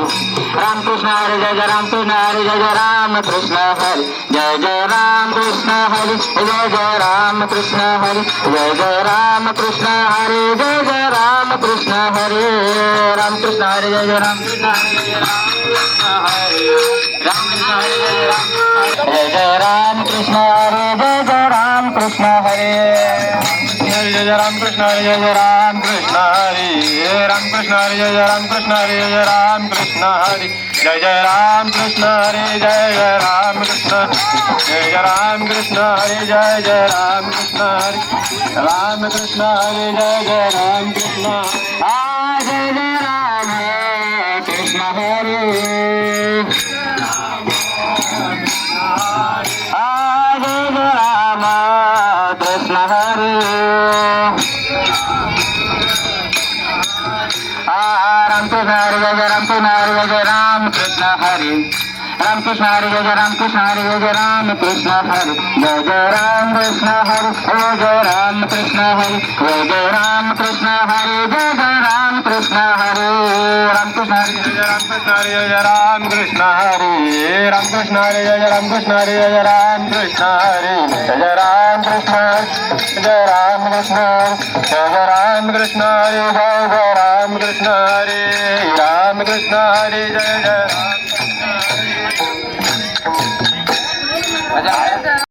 Ram Krishna Hari Jai Jai Ram Krishna Hari Jai Jai Ram Krishna Hari Jai Jai Ram Krishna Hari Jai Jai Ram Krishna Hari Jai Jai Ram Krishna Hari Jai Jai Ram Krishna Hari Ram Krishna Hari Jai Jai Ram Krishna Hari Jai Jai Ram Krishna Hari Jai Jai Ram Krishna Hari Jai Jai Ram Krishna Hari Jai Jai Ram Krishna Hari Ram Krishna Hari Jai Jai Ram Krishna Hari Jai Jai Ram Krishna Hari Jai Jai Ram Krishna Hari Jai Jai Ram Krishna Jai Jai Ram Krishna Hari Jai Jai Ram Krishna Hari Ram Krishna Hari Jai Jai Ram Krishna Jai Jai Ram Krishna Hari Jai Jai Ram Krishna Hari Ram Krishna Hari Jai Jai Ram Krishna Hari Jai Jai Ram Krishna Hari Ram Krishna Hari Jai Jai Ram Krishna Hari Jai Jai Ram Krishna Hari Jai Jai Ram Krishna Hari Jai Jai Ram Krishna Hari Jai Jai Ram Krishna Hari Jai Jai Ram Krishna Hari Ram Krishna Hari Jai Jai Ram Krishna Hari Jai Jai Ram Krishna Hari Ram Krishna Hari Jai Jai Ram Krishna Hari Jai Jai Ram Krishna Hari Jai Jai Ram Krishna Jai Ram Krishna Jai Jai Ram Krishna Hari Jai Jai Ram Krishna Hari Ram Krishna Hari Jai Jai Ram